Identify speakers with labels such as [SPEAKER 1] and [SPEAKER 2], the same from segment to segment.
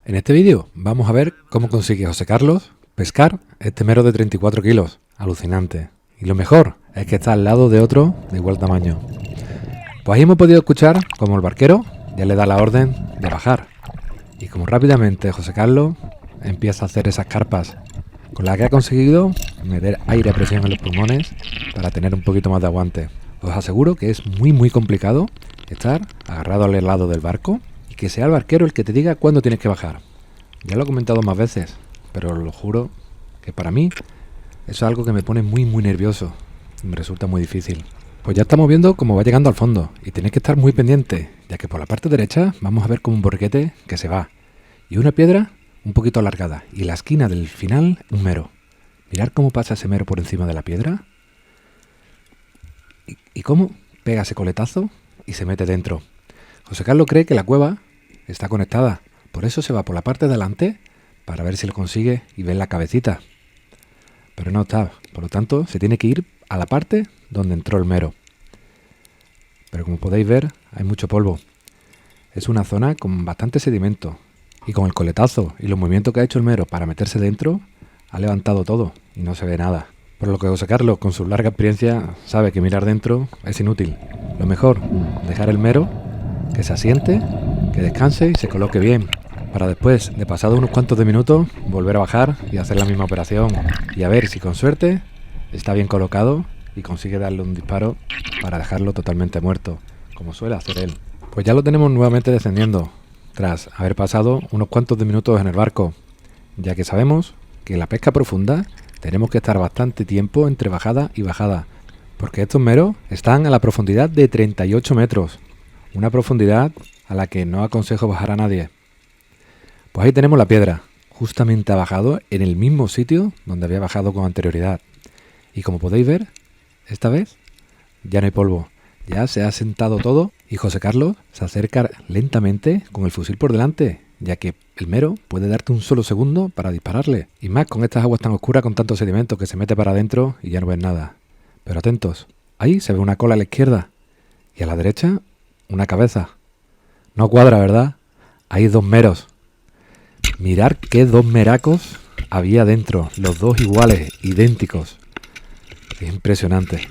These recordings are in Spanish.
[SPEAKER 1] En este vídeo vamos a ver cómo consigue José Carlos pescar este mero de 34 kilos. Alucinante. Y lo mejor es que está al lado de otro de igual tamaño. Pues ahí hemos podido escuchar cómo el barquero ya le da la orden de bajar. Y como rápidamente José Carlos empieza a hacer esas carpas con las que ha conseguido meter aire a presión en los pulmones para tener un poquito más de aguante. Os aseguro que es muy complicado estar agarrado al lado del barco y que sea el barquero el que te diga cuándo tienes que bajar. Ya lo he comentado más veces, pero os lo juro que para mí eso es algo que me pone muy nervioso y me resulta muy difícil. Pues ya estamos viendo cómo va llegando al fondo y tenéis que estar muy pendiente, ya que por la parte derecha vamos a ver como un borriquete que se va y una piedra un poquito alargada y la esquina del final un mero. Mirad cómo pasa ese mero por encima de la piedra y cómo pega ese coletazo y se mete dentro. José Carlos cree que la cueva está conectada, por eso se va por la parte de adelante para ver si lo consigue y ver la cabecita. Pero no está, por lo tanto se tiene que ir a la parte donde entró el mero. Pero como podéis ver hay mucho polvo. Es una zona con bastante sedimento y con el coletazo y los movimientos que ha hecho el mero para meterse dentro ha levantado todo y no se ve nada. Por lo que José Carlos, con su larga experiencia, sabe que mirar dentro es inútil. Lo mejor, dejar el mero, que se asiente, que descanse y se coloque bien, para después, de pasado unos cuantos de minutos, volver a bajar y hacer la misma operación. Y a ver si con suerte está bien colocado y consigue darle un disparo para dejarlo totalmente muerto, como suele hacer él. Pues ya lo tenemos nuevamente descendiendo, tras haber pasado unos cuantos de minutos en el barco, ya que sabemos que en la pesca profunda tenemos que estar bastante tiempo entre bajada y bajada, porque estos meros están a la profundidad de 38 metros, una profundidad a la que no aconsejo bajar a nadie. Pues ahí tenemos la piedra, justamente ha bajado en el mismo sitio donde había bajado con anterioridad. Y como podéis ver, esta vez ya no hay polvo, ya se ha sentado todo y José Carlos se acerca lentamente con el fusil por delante, ya que el mero puede darte un solo segundo para dispararle. Y más con estas aguas tan oscuras con tanto sedimento que se mete para adentro y ya no ves nada. Pero atentos, ahí se ve una cola a la izquierda y a la derecha una cabeza. No cuadra, ¿verdad? Hay dos meros. Mirad qué dos meracos había dentro, los dos iguales, idénticos. Es impresionante.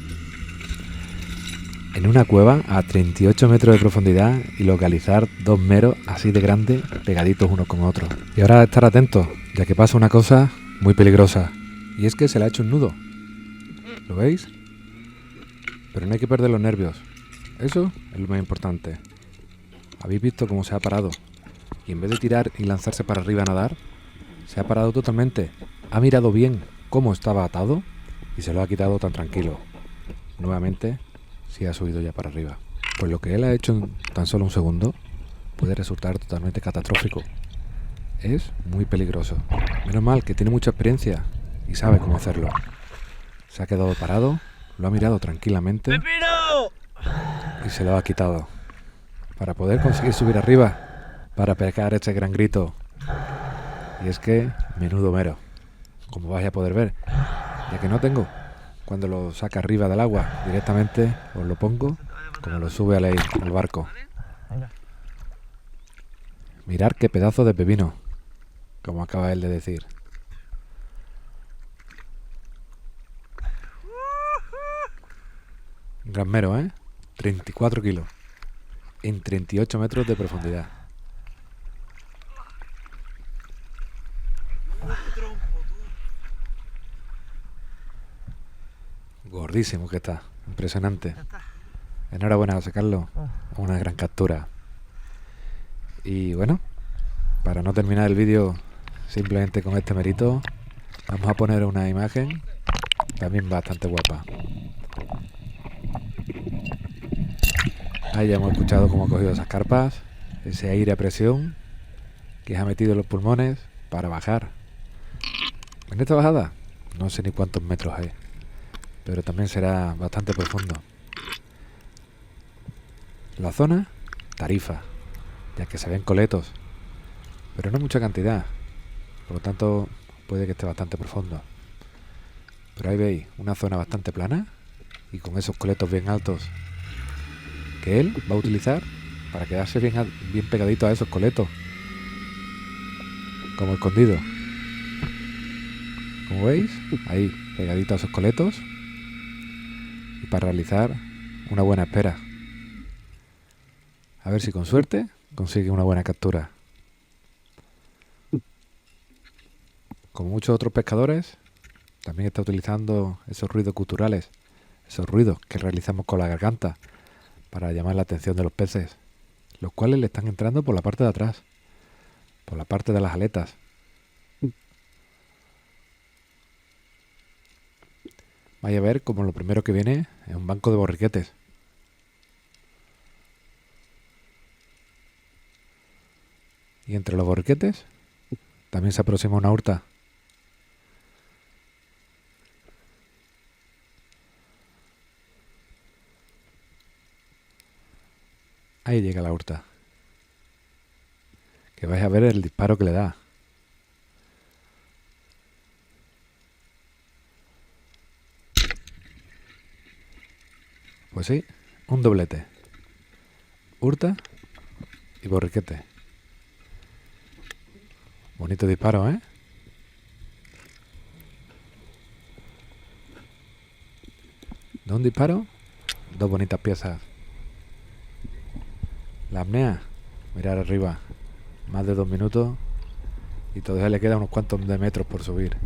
[SPEAKER 1] En una cueva a 38 metros de profundidad y localizar dos meros así de grandes pegaditos unos con otros. Y ahora estar atentos, ya que pasa una cosa muy peligrosa. Y es que se le ha hecho un nudo. ¿Lo veis? Pero no hay que perder los nervios. Eso es lo más importante. ¿Habéis visto cómo se ha parado? Y en vez de tirar y lanzarse para arriba a nadar, se ha parado totalmente. Ha mirado bien cómo estaba atado y se lo ha quitado tan tranquilo. Nuevamente, sí ha subido ya para arriba. Pues lo que él ha hecho en tan solo un segundo puede resultar totalmente catastrófico. Es muy peligroso. Menos mal que tiene mucha experiencia y sabe cómo hacerlo. Se ha quedado parado, lo ha mirado tranquilamente y se lo ha quitado. Para poder conseguir subir arriba, para pegar este gran grito. Y es que, menudo mero, como vais a poder ver, ya que no tengo, cuando lo saca arriba del agua directamente, os lo pongo como lo sube al barco. Mirad qué pedazo de pepino, como acaba él de decir. Un gran mero, 34 kilos, en 38 metros de profundidad. Gordísimo que está, impresionante. Enhorabuena, José Carlos, una gran captura. Y bueno, para no terminar el vídeo simplemente con este merito, vamos a poner una imagen también bastante guapa. Ahí ya hemos escuchado cómo ha cogido esas carpas, ese aire a presión que ha metido en los pulmones para bajar. En esta bajada no sé ni cuántos metros hay, pero también será bastante profundo. La zona, Tarifa, ya que se ven coletos, pero no mucha cantidad, por lo tanto puede que esté bastante profundo. Pero ahí veis una zona bastante plana y con esos coletos bien altos que él va a utilizar para quedarse bien pegadito a esos coletos. como escondido. Como veis, ahí, pegadito a esos coletos. Y para realizar una buena espera. A ver si con suerte consigue una buena captura. Como muchos otros pescadores, también está utilizando esos ruidos culturales, esos ruidos que realizamos con la garganta para llamar la atención de los peces, los cuales le están entrando por la parte de atrás, por la parte de las aletas. Vais a ver como lo primero que viene es un banco de borriquetes. Y entre los borriquetes también se aproxima una urta. Ahí llega la urta. Que vais a ver el disparo que le da. Pues sí, un doblete. Urta y borriquete. Bonito disparo, ¿eh? De un disparo, dos bonitas piezas. La apnea, mirar arriba, más de 2 minutos y todavía le queda unos cuantos de metros por subir.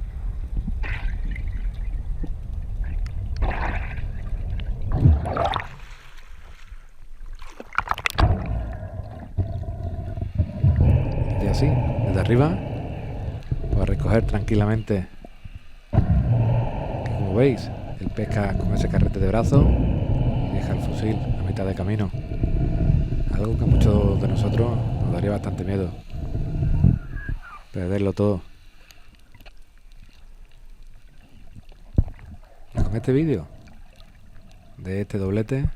[SPEAKER 1] Y así, desde arriba, puedo recoger tranquilamente. Que como veis, él pesca con ese carrete de brazo y deja el fusil a mitad de camino. Algo que a muchos de nosotros nos daría bastante miedo. Perderlo todo. Y con este vídeo de este doblete,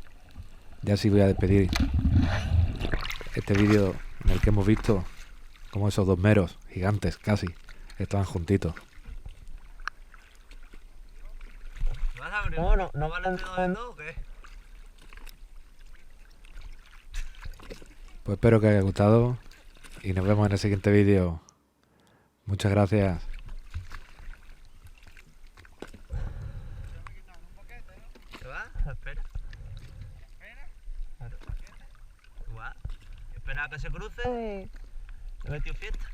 [SPEAKER 1] ya sí voy a despedir este vídeo en el que hemos visto como esos dos meros gigantes casi estaban juntitos.
[SPEAKER 2] ¿No valen de dos en dos o qué?
[SPEAKER 1] Pues espero que os haya gustado y nos vemos en el siguiente vídeo. Muchas gracias.
[SPEAKER 2] ¿Qué va? Espera. Espera a que se cruce y le metió fiesta.